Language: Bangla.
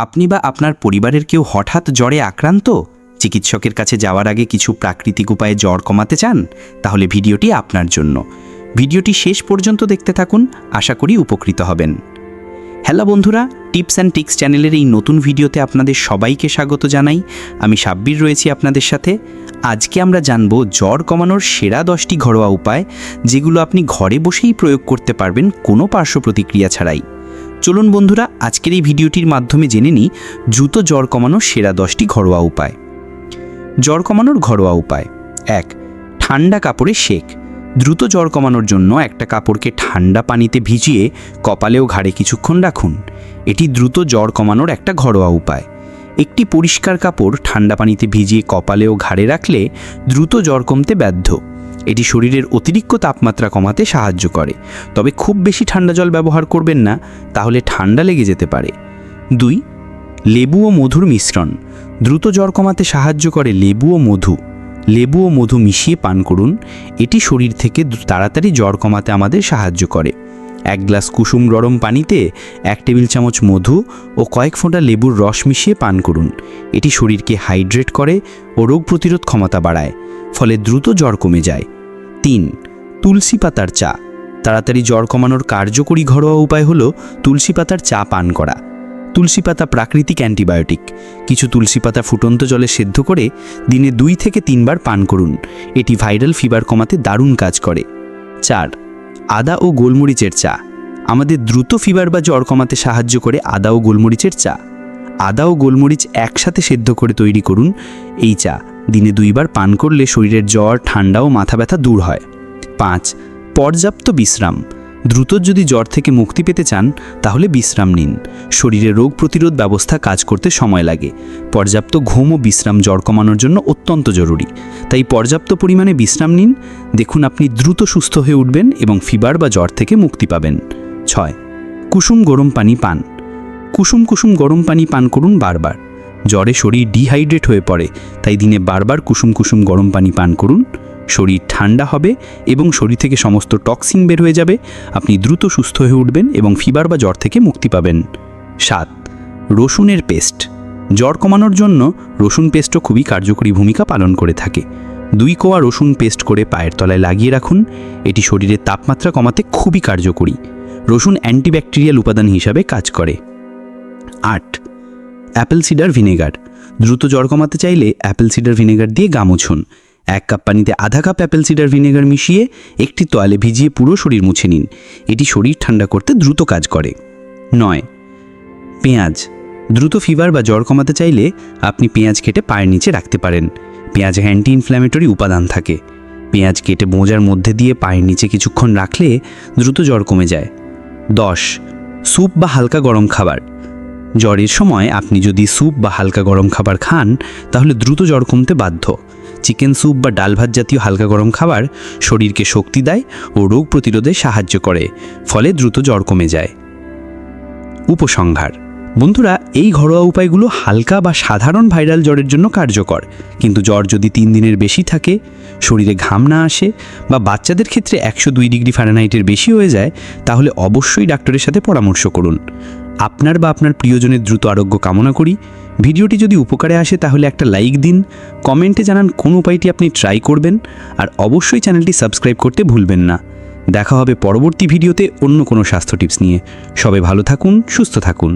আপনি বা আপনার পরিবারের কেউ হঠাৎ জ্বরে আক্রান্ত, চিকিৎসকের কাছে যাওয়ার আগে কিছু প্রাকৃতিক উপায়ে জ্বর কমাতে চান, তাহলে ভিডিওটি আপনার জন্য। ভিডিওটি শেষ পর্যন্ত দেখতে থাকুন, আশা করি উপকৃত হবেন। হ্যালো বন্ধুরা, টিপস অ্যান্ড ট্রিক্স চ্যানেলের এই নতুন ভিডিওতে আপনাদের সবাইকে স্বাগত জানাই। আমি সাব্বির রয়েছি আপনাদের সাথে। আজকে আমরা জানব জ্বর কমানোর সেরা 10টি ঘরোয়া উপায়, যেগুলো আপনি ঘরে বসেই প্রয়োগ করতে পারবেন কোনো পার্শ্ব প্রতিক্রিয়া ছাড়াই। চলুন বন্ধুরা, আজকের এই ভিডিওটির মাধ্যমে জেনে নিই দ্রুত জ্বর কমানোর সেরা 10টি ঘরোয়া উপায়। জ্বর কমানোর ঘরোয়া উপায় 1. ঠান্ডা কাপড়ে সেক। দ্রুত জ্বর কমানোর জন্য একটা কাপড়কে ঠান্ডা পানিতে ভিজিয়ে কপালে ও ঘাড়ে কিছুক্ষণ রাখুন। এটি দ্রুত জ্বর কমানোর একটা ঘরোয়া উপায়। একটি পরিষ্কার কাপড় ঠান্ডা পানিতে ভিজিয়ে কপালে ও ঘাড়ে রাখলে দ্রুত জ্বর কমতে বাধ্য। এটি শরীরের অতিরিক্ত তাপমাত্রা কমাতে সাহায্য করে, তবে খুব বেশি ঠান্ডা জল ব্যবহার করবেন না, তাহলে ঠান্ডা লেগে যেতে পারে। 2. লেবু ও মধুর মিশ্রণ। দ্রুত জ্বর কমাতে সাহায্য করে লেবু ও মধু মিশিয়ে পান করুন। এটি শরীর থেকে তাড়াতাড়ি জ্বর কমাতে আমাদের সাহায্য করে। 1 গ্লাস কুসুম গরম পানিতে 1 টেবিল চামচ মধু ও কয়েক ফোঁটা লেবুর রস মিশিয়ে পান করুন। এটি শরীরকে হাইড্রেট করে ও রোগ প্রতিরোধ ক্ষমতা বাড়ায়, ফলে দ্রুত জ্বর কমে যায়। 3. তুলসী পাতার চা। তাড়াতাড়ি জ্বর কমানোর কার্যকরী ঘরোয়া উপায় হলো তুলসী পাতার চা পান করা। তুলসী পাতা প্রাকৃতিক অ্যান্টিবায়োটিক। কিছু তুলসী পাতা ফুটন্ত জলে সেদ্ধ করে দিনে 2 থেকে 3 বার পান করুন। এটি ভাইরাল ফিভার কমাতে দারুণ কাজ করে। 4. আদা ও গোলমরিচের চা। আমাদের দ্রুত ফিভার বা জ্বর কমাতে সাহায্য করে আদা ও গোলমরিচের চা। আদা ও গোলমরিচ একসাথে সেদ্ধ করে তৈরি করুন। এই চা দিনে 2 বার পান করলে শরীরের জ্বর, ঠান্ডা ও মাথা ব্যথা দূর হয়। 5. পর্যাপ্ত বিশ্রাম। দ্রুত যদি জ্বর থেকে মুক্তি পেতে চান, তাহলে বিশ্রাম নিন। শরীরে রোগ প্রতিরোধ ব্যবস্থা কাজ করতে সময় লাগে। পর্যাপ্ত ঘুম ও বিশ্রাম জ্বর কমানোর জন্য অত্যন্ত জরুরি। তাই পর্যাপ্ত পরিমাণে বিশ্রাম নিন। দেখুন আপনি দ্রুত সুস্থ হয়ে উঠবেন এবং ফিভার বা জ্বর থেকে মুক্তি পাবেন। 6. কুসুম গরম পানি পান। কুসুম গরম পানি পান করুন বারবার। জ্বরে শরীর ডিহাইড্রেট হয়ে পড়ে, তাই দিনে বারবার কুসুম গরম পানি পান করুন। শরীর ঠান্ডা হবে এবং শরীর থেকে সমস্ত টক্সিন বের হয়ে যাবে। আপনি দ্রুত সুস্থ হয়ে উঠবেন এবং ফিভার বা জ্বর থেকে মুক্তি পাবেন। 7. রসুনের পেস্ট। জ্বর কমানোর জন্য রসুন পেস্টও খুবই কার্যকরী ভূমিকা পালন করে থাকে। 2 কোয়া রসুন পেস্ট করে পায়ের তলায় লাগিয়ে রাখুন। এটি শরীরের তাপমাত্রা কমাতে খুবই কার্যকরী। রসুন অ্যান্টিব্যাকটেরিয়াল উপাদান হিসাবে কাজ করে। 8. Apple cider vinegar. দ্রুত জ্বর কমাতে চাইলে অ্যাপেল সিডার ভিনেগার দিয়ে গা মুছুন। 1 কাপ পানিতে আধা কাপ অ্যাপেল সিডার ভিনেগার মিশিয়ে একটি তোয়ালে ভিজিয়ে পুরো শরীর মুছে নিন। এটি শরীর ঠান্ডা করতে দ্রুত কাজ করে। 9. পেঁয়াজ। দ্রুত ফিভার বা জ্বর কমাতে চাইলে আপনি পেঁয়াজ কেটে পায়ের নিচে রাখতে পারেন। পেঁয়াজে অ্যান্টি ইনফ্ল্যামেটরি উপাদান থাকে। পেঁয়াজ কেটে মোজার মধ্যে দিয়ে পায়ের নিচে কিছুক্ষণ রাখলে দ্রুত জ্বর কমে যায়। 10. স্যুপ বা হালকা গরম খাবার। জ্বরের সময় আপনি যদি স্যুপ বা হালকা গরম খাবার খান, তাহলে দ্রুত জ্বর কমতে বাধ্য। চিকেন স্যুপ বা ডাল ভাত জাতীয় হালকা গরম খাবার শরীরকে শক্তি দেয় ও রোগ প্রতিরোধে সাহায্য করে, ফলে দ্রুত জ্বর কমে যায়। উপসংহার। বন্ধুরা, এই ঘরোয়া উপায়গুলো হালকা বা সাধারণ ভাইরাল জ্বরের জন্য কার্যকর, কিন্তু জ্বর যদি 3 দিনের বেশি থাকে, শরীরে ঘাম না আসে বা বাচ্চাদের ক্ষেত্রে 102 ডিগ্রি ফারেনহাইটের বেশি হয়ে যায়, তাহলে অবশ্যই ডাক্তারের সাথে পরামর্শ করুন। আপনার বা আপনার প্রিয়জনের দ্রুত আরোগ্য কামনা করি। ভিডিওটি যদি উপকারে আসে তাহলে একটা লাইক দিন, কমেন্টে জানান কোন উপায়টি আপনি ট্রাই করবেন, আর অবশ্যই চ্যানেলটি সাবস্ক্রাইব করতে ভুলবেন না। দেখা হবে পরবর্তী ভিডিওতে অন্য কোনো স্বাস্থ্য টিপস নিয়ে। সবাই ভালো থাকুন, সুস্থ থাকুন।